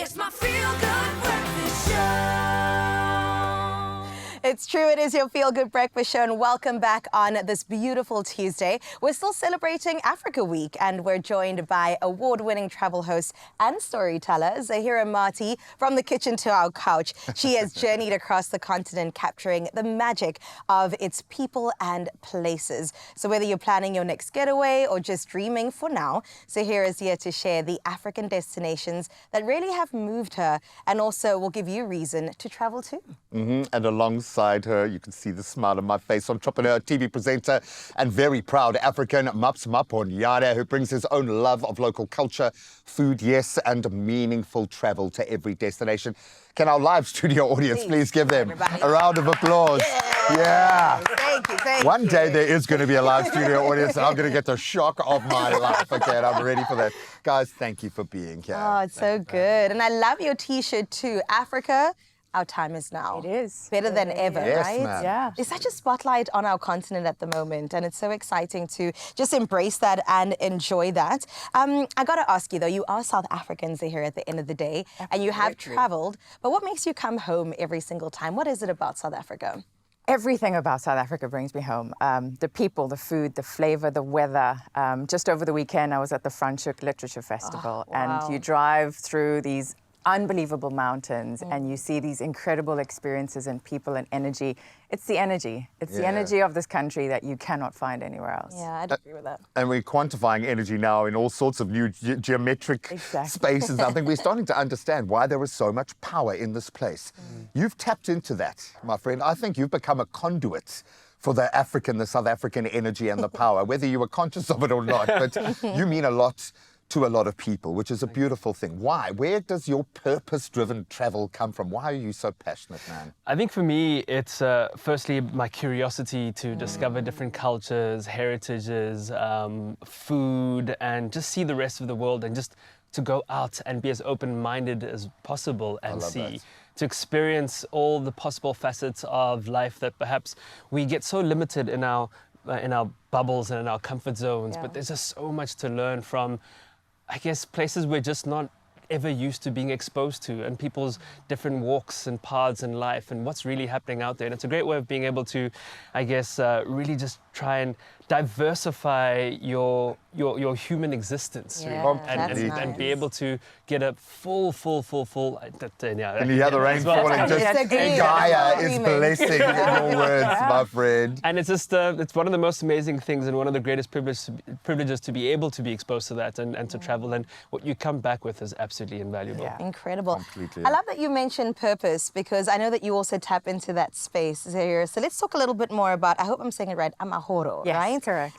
It's my feel-good breakfast show. It's true, it is your Feel Good Breakfast Show, and welcome back on this beautiful Tuesday. We're still celebrating Africa Week, and we're joined by award-winning travel host and storyteller, Zahirah Marty, from the kitchen to our couch. She has journeyed across the continent, capturing the magic of its people and places. So whether you're planning your next getaway or just dreaming for now, Zahirah is here to share the African destinations that really have moved her, and also will give you reason to travel too. And alongside her, you can see the smile on my face, entrepreneur, TV presenter, and very proud African Maps Maponyane, who brings his own love of local culture, food, yes, and meaningful travel to every destination. Can our live studio audience please give them a round of applause? Yeah. Thank you. One day there is going to be a live studio audience, and I'm going to get the shock of my life. Okay, and I'm ready for that. Guys, thank you for being here. Oh, it's so good. And I love your T-shirt too. Africa, our time is now. It is. Better than ever, Yes, right? ma'am. Yeah. There's such a spotlight on our continent at the moment, and it's so exciting to just embrace that and enjoy that. I got to ask you, though, you are South Africans here at the end of the day, and you have traveled, but what makes you come home every single time? What is it about South Africa? Everything about South Africa brings me home. The people, the food, the flavor, the weather. Just over the weekend, I was at the Franschhoek Literature Festival, and you drive through these unbelievable mountains and you see these incredible experiences and people and energy. It's the energy. It's the energy of this country that you cannot find anywhere else. Yeah, I'd agree with that. And we're quantifying energy now in all sorts of new geometric spaces. I think we're starting to understand why there is so much power in this place. You've tapped into that, my friend. I think you've become a conduit for the South African energy and the power, whether you were conscious of it or not. But you mean a lot to a lot of people, which is a beautiful thing. Why? Where does your purpose-driven travel come from? Why are you so passionate, man? I think for me, it's firstly my curiosity to discover different cultures, heritages, food, and just see the rest of the world, and just to go out and be as open-minded as possible and see. To experience all the possible facets of life that perhaps we get so limited in our bubbles and in our comfort zones, but there's just so much to learn from, I guess, places we're just not ever used to being exposed to, and people's different walks and paths in life and what's really happening out there. And it's a great way of being able to, I guess, really just try and diversify your human exists, really. And be able to get a full. And you hear the rain falling, just Gaia is blessing your words, my friend. And it's just, it's one of the most amazing things and one of the greatest privileges to be able to be exposed to that and to travel. And what you come back with is absolutely invaluable. Yeah. Incredible. Completely. I love that you mentioned purpose, because I know that you also tap into that space here. So let's talk a little bit more about, I hope I'm saying it right, amahoro, right? Correct.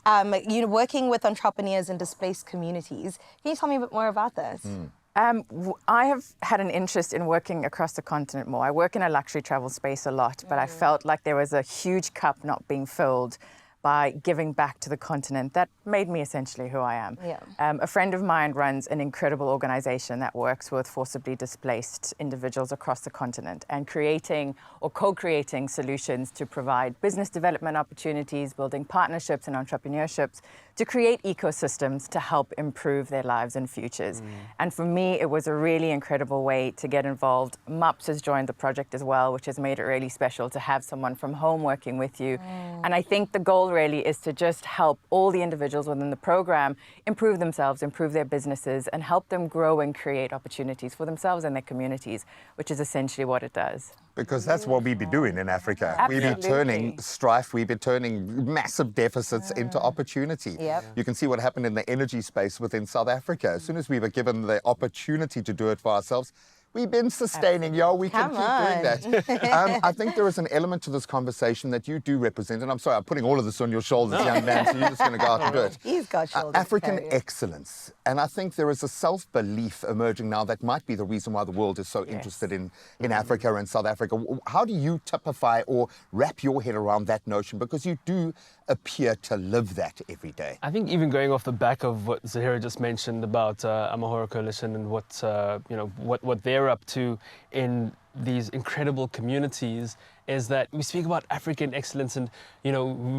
Working with entrepreneurs in displaced communities. Can you tell me a bit more about this? I have had an interest in working across the continent more. I work in a luxury travel space a lot, but I felt like there was a huge cup not being filled by giving back to the continent. That made me essentially who I am. A friend of mine runs an incredible organization that works with forcibly displaced individuals across the continent and creating or co-creating solutions to provide business development opportunities, building partnerships and entrepreneurships to create ecosystems to help improve their lives and futures. And for me, it was a really incredible way to get involved. MAPS has joined the project as well, which has made it really special to have someone from home working with you. And I think the goal really is to just help all the individuals within the program improve themselves, improve their businesses, and help them grow and create opportunities for themselves and their communities, which is essentially what it does. Because that's what we be doing in Africa. We be turning strife, we be turning massive deficits into opportunity. You can see what happened in the energy space within South Africa. As soon as we were given the opportunity to do it for ourselves, we've been sustaining, we can keep doing that. I think there is an element to this conversation that you do represent, and I'm sorry, I'm putting all of this on your shoulders, young man, so you're just going to go out and do it. He's got shoulders. African excellence. And I think there is a self-belief emerging now that might be the reason why the world is so interested in Africa and South Africa. How do you typify or wrap your head around that notion? Because you do appear to live that every day. I think even going off the back of what Zahirah just mentioned about Amahoro Coalition and what they're up to in these incredible communities, is that we speak about African excellence, and we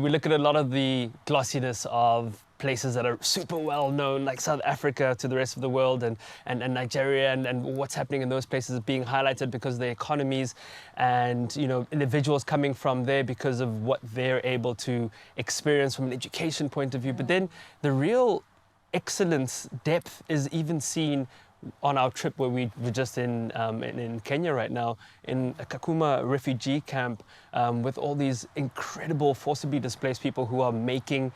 look at a lot of the glossiness of places that are super well known, like South Africa, to the rest of the world, and Nigeria, and what's happening in those places is being highlighted because of the economies and, you know, individuals coming from there because of what they're able to experience from an education point of view. But then the real excellence depth is even seen on our trip where we were just in Kenya right now, in a Kakuma refugee camp, with all these incredible forcibly displaced people who are making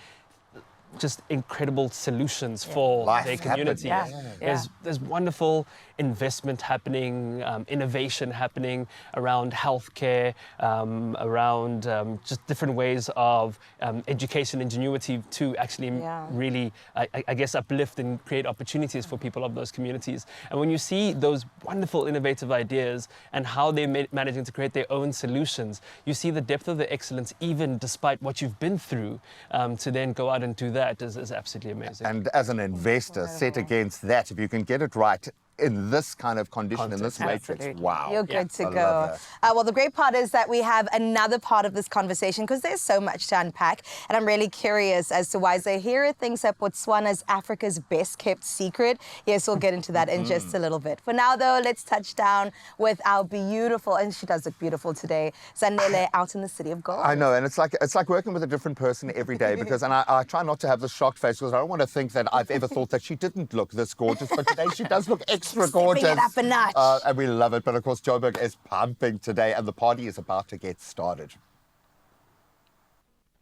just incredible solutions for their community. There's wonderful investment happening, innovation happening around healthcare, around just different ways of education ingenuity to actually really, I guess, uplift and create opportunities for people of those communities. And when you see those wonderful innovative ideas and how they're managing to create their own solutions, you see the depth of the excellence even despite what you've been through, to then go out and do that is absolutely amazing. And as an investor, set against that, if you can get it right in this kind of condition, in this matrix, wow. You're good to I go. love that. Well, the great part is that we have another part of this conversation because there's so much to unpack. And I'm really curious as to why Zahirah thinks that Botswana's Africa's best kept secret. Yes, we'll get into that in just a little bit. For now, though, let's touch down with our beautiful, and she does look beautiful today, Zanele out in the city of gold. I know, and it's like working with a different person every day because, and I try not to have the shocked face because I don't want to think that I've ever thought that she didn't look this gorgeous, but today she does look extra gorgeous. Stepping it up a notch. And we love it. But of course, Joburg is pumping today and the party is about to get started.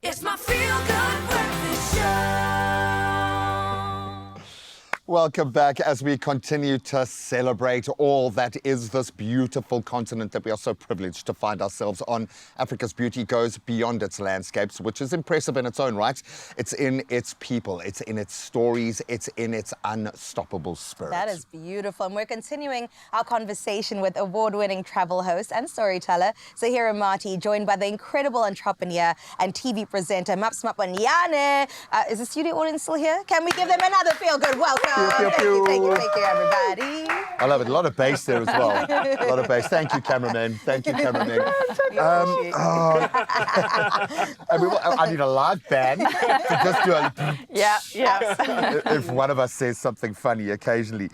It's my feel-good breakfast show. Welcome back as we continue to celebrate all that is this beautiful continent that we are so privileged to find ourselves on. Africa's beauty goes beyond its landscapes, which is impressive in its own right. It's in its people, it's in its stories, it's in its unstoppable spirit. That is beautiful. And we're continuing our conversation with award-winning travel host and storyteller Zahirah Marty, joined by the incredible entrepreneur and TV presenter Maps Mapanyane. Is the studio audience still here? Can we give them another feel-good welcome? Pew, pew, Thank pew. you, everybody. I love it. A lot of bass there as well. A lot of bass. Thank you, cameraman. Thank you, cameraman. I need a live band to just do a... if one of us says something funny occasionally.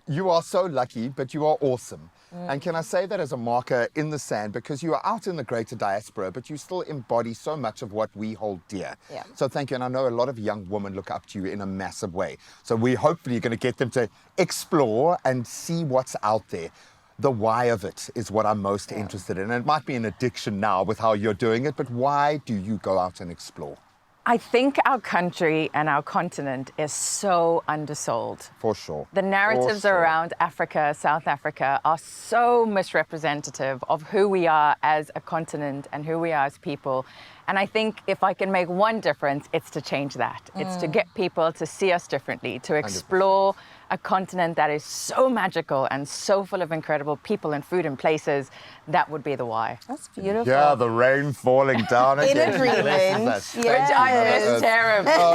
You are so lucky, but you are awesome. And can I say that as a marker in the sand, because you are out in the greater diaspora, but you still embody so much of what we hold dear. So thank you. And I know a lot of young women look up to you in a massive way. So we hopefully are going to get them to explore and see what's out there. The why of it is what I'm most interested in. And it might be an addiction now with how you're doing it, but why do you go out and explore? I think our country and our continent is so undersold. For sure. The narratives around Africa, South Africa, are so misrepresentative of who we are as a continent and who we are as people. And I think if I can make one difference, it's to change that. It's to get people to see us differently, to explore a continent that is so magical and so full of incredible people and food and places. That would be the why. That's beautiful. Yeah, the rain falling down In again. agreement. Which I miss terribly. Rain.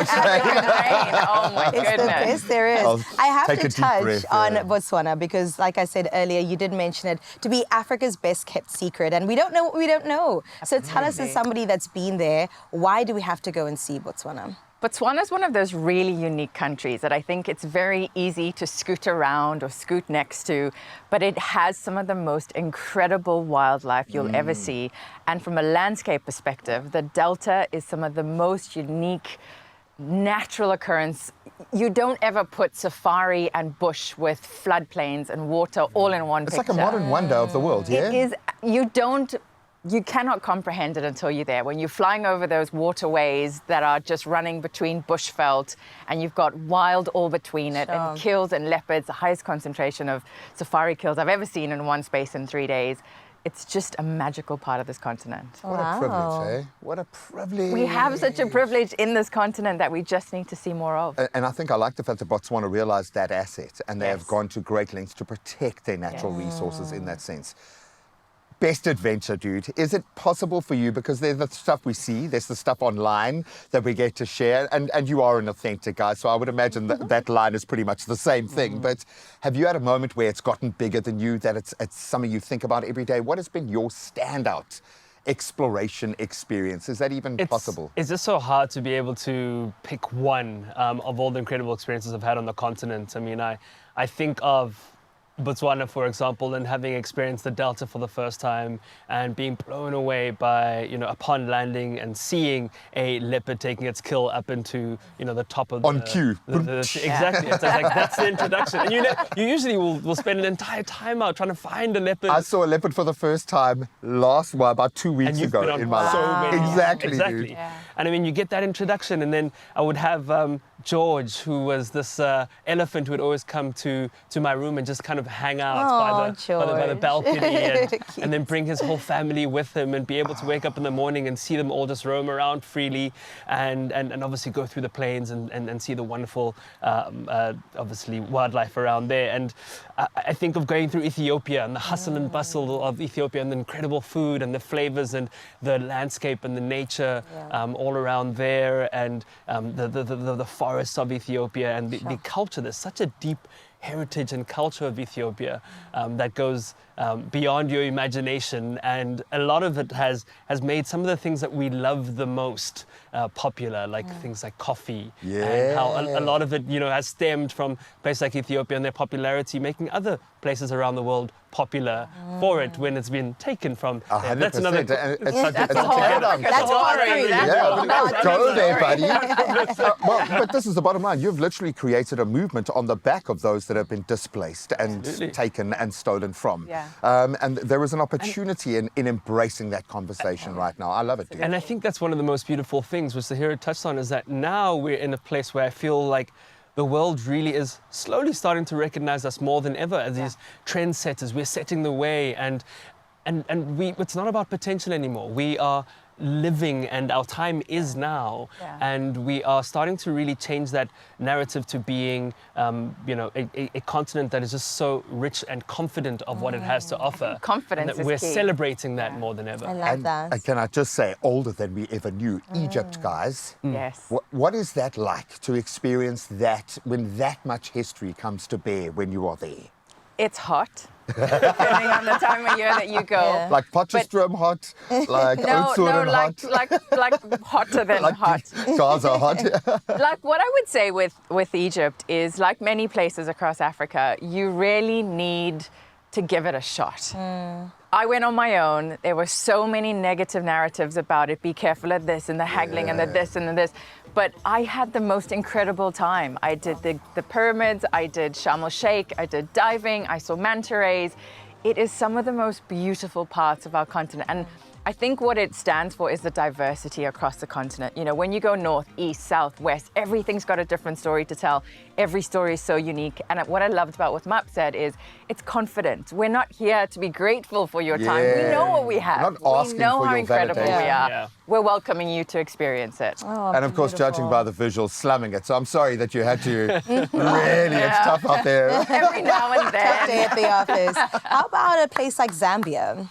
Oh my goodness. Yes, there is. I'll I have take to a deep touch breath, on yeah. Botswana because, like I said earlier, you did mention it to be Africa's best kept secret, and we don't know what we don't know. So tell us, as somebody that's been there, why do we have to go and see Botswana? Botswana is one of those really unique countries that I think it's very easy to scoot around or scoot next to, but it has some of the most incredible wildlife you'll ever see. And from a landscape perspective, the Delta is some of the most unique natural occurrence. You don't ever put safari and bush with floodplains and water all in one picture. It's like a modern wonder of the world, yeah? It is, you cannot comprehend it until you're there. When you're flying over those waterways that are just running between bushveld and you've got wild all between it and kills and leopards, the highest concentration of safari kills I've ever seen in one space in 3 days. It's just a magical part of this continent. What a privilege, eh? What a privilege. We have such a privilege in this continent that we just need to see more of. And I think I like the fact that Botswana realized that asset and they have gone to great lengths to protect their natural resources in that sense. Best adventure, dude. Is it possible for you, because there's the stuff we see, there's the stuff online that we get to share, and you are an authentic guy, so I would imagine that line is pretty much the same thing. But have you had a moment where it's gotten bigger than you, that it's something you think about every day? What has been your standout exploration experience? Is that even possible? It's just so hard to be able to pick one of all the incredible experiences I've had on the continent. I mean, I think of Botswana, for example, and having experienced the Delta for the first time and being blown away by, upon landing and seeing a leopard taking its kill up into, the top of On cue. Exactly. It's like, that's the introduction. And you usually will spend an entire time out trying to find a leopard. I saw a leopard for the first time about 2 weeks And you've ago been on in my so life. many. Exactly, Exactly. dude. Yeah. And I mean, you get that introduction, and then I would have George, who was this elephant who would always come to my room and just kind of hang out by the George. balcony and then bring his whole family with him and be able to wake up in the morning and see them all just roam around freely and obviously go through the plains and see the wonderful, obviously, wildlife around there. And I think of going through Ethiopia and the hustle and bustle of Ethiopia and the incredible food and the flavors and the landscape and the nature all around there and the forests of Ethiopia and the culture. There's such a deep heritage and culture of Ethiopia that goes beyond your imagination, and a lot of it has made some of the things that we love the most popular, like things like coffee, and how a lot of it has stemmed from places like Ethiopia and their popularity, making other places around the world popular for it when it's been taken from. That's another. That's a whole other- That's pottery. Go there, buddy. But this is the bottom line. You've literally created a movement on the back of those that have been displaced and Absolutely. taken and stolen from. Yeah. And there is an opportunity in embracing that conversation right now. I love it, dude. And I think that's one of the most beautiful things, which Zahirah touched on, is that now we're in a place where I feel like the world really is slowly starting to recognize us more than ever as these trendsetters. We're setting the way, and it's not about potential anymore. We are living, and our time is now, and we are starting to really change that narrative to being a continent that is just so rich and confident of what it has to offer. Confidence and that is we're key. celebrating that more than ever. I love that. And can I just say, older than we ever knew, Egypt, guys. Yes. What is that like to experience that when that much history comes to bear when you are there? It's hot, depending on the time of year that you go. Yeah. Like Potchefstroom hot, like Oudtshoorn hot, like hotter than like hot. Gaza hot. Like what I would say with Egypt is, like many places across Africa, you really need to give it a shot. I went on my own. There were so many negative narratives about it. Be careful of this and the haggling and the this and the this. But I had the most incredible time. I did the pyramids, I did Sharm el-Sheikh, I did diving, I saw manta rays. It is some of the most beautiful parts of our continent. And I think what it stands for is the diversity across the continent. You know, when you go north, east, south, west, everything's got a different story to tell. Every story is so unique. And what I loved about what Map said is it's confident. We're not here to be grateful for your time. We know what we have. We're not asking we know for how your incredible we validation. are. Yeah. We're welcoming you to experience it. Oh, And of course, judging by the visuals, slumming it. So I'm sorry that you had to really, it's tough out there. Every now and Tough day then. at the office. How about a place like Zambia?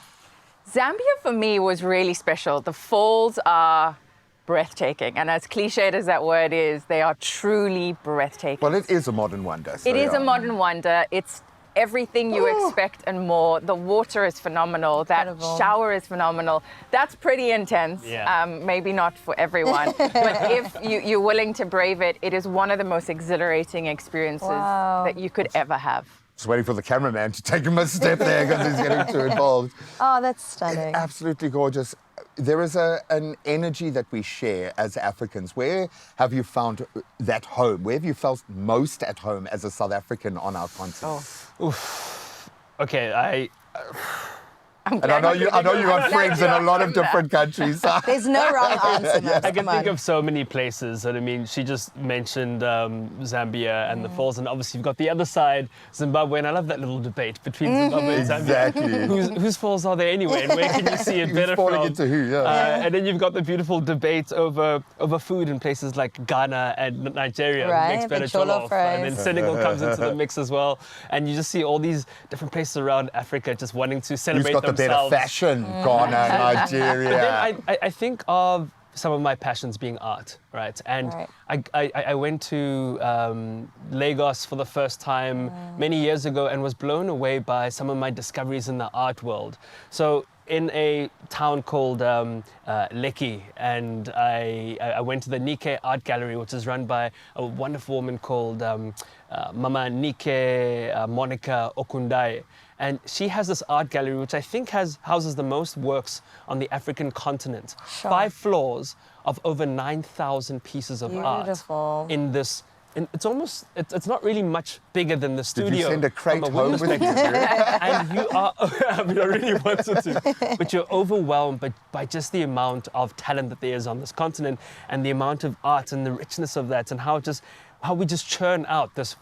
Zambia for me was really special. The falls are breathtaking. And as cliched as that word is, they are truly breathtaking. Well, it is a modern wonder. So It is yeah. a modern wonder. It's everything you expect and more. The water is phenomenal. That Incredible. shower is phenomenal. That's pretty intense. Yeah. Maybe not for everyone. But if you're willing to brave it, it is one of the most exhilarating experiences Wow. that you could ever have. Just waiting for the cameraman to take him a step there because he's getting too involved. Oh, that's stunning. Absolutely gorgeous. There is an energy that we share as Africans. Where have you found that home? Where have you felt most at home as a South African on our continent? Okay, And I know you have friends in a lot of different countries. There's no wrong answer, Max. I can Come think on. of so many places. And I mean, she just mentioned Zambia and the falls, and obviously you've got the other side, Zimbabwe, and I love that little debate between Zimbabwe and Zambia. Exactly. Whose falls are they anyway, and where can you see it Who's better falling from? into who, yeah. And then you've got the beautiful debate over food in places like Ghana and Nigeria. Right, Who makes better the jollof jollof, and then rice. Senegal comes into the mix as well. And you just see all these different places around Africa just wanting to Who's celebrate got the themselves. better fashion? Ghana, Nigeria. Then I think of some of my passions being art, right? And Right. I went to Lagos for the first time many years ago and was blown away by some of my discoveries in the art world. So in a town called Lekki, and I went to the Nike Art Gallery, which is run by a wonderful woman called Mama Nike Monica Okundai. And she has this art gallery, which I think houses the most works on the African continent. Sure. 5 floors of over 9,000 pieces of Beautiful. art in this. It's not really much bigger than the studio. Did you send a crate from home window with you? perspective. And you are, I mean, I really wanted to, but you're overwhelmed by just the amount of talent that there is on this continent, and the amount of art and the richness of that, and how we just churn out this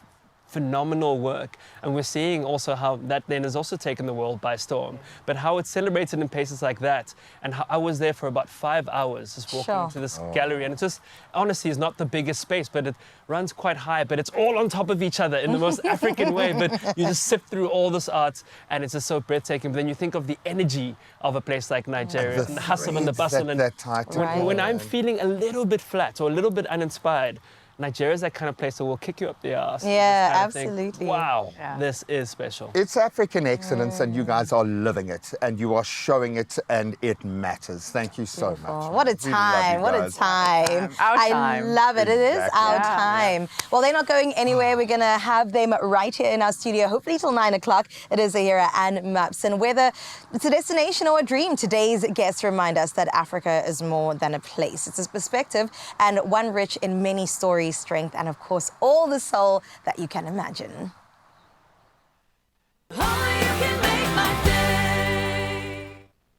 phenomenal work. And we're seeing also how that then has also taken the world by storm, but how it's celebrated in places like that. And how I was there for about 5 hours just walking Sure. into this gallery, and it just honestly is not the biggest space, but it runs quite high, but it's all on top of each other in the most African way. But you just sift through all this art, and it's just so breathtaking. But then you think of the energy of a place like Nigeria, and the hustle and the threads bustle. And that tight. when I'm feeling a little bit flat or a little bit uninspired, Nigeria is that kind of place that will kick you up the ass. and Yeah, just kind of think, absolutely. wow, Yeah. this is special. It's African excellence, and you guys are living it, and you are showing it, and it matters. Thank you so much. Oh, what a We love time, you what a guys. time. Our I time. love it. It is Exactly. our Yeah. time. Well, they're not going anywhere. We're going to have them right here in our studio, hopefully till 9 o'clock. It is Zahirah and Maps. And whether it's a destination or a dream, today's guests remind us that Africa is more than a place. It's a perspective, and one rich in many stories, strength, and of course, all the soul that you can imagine.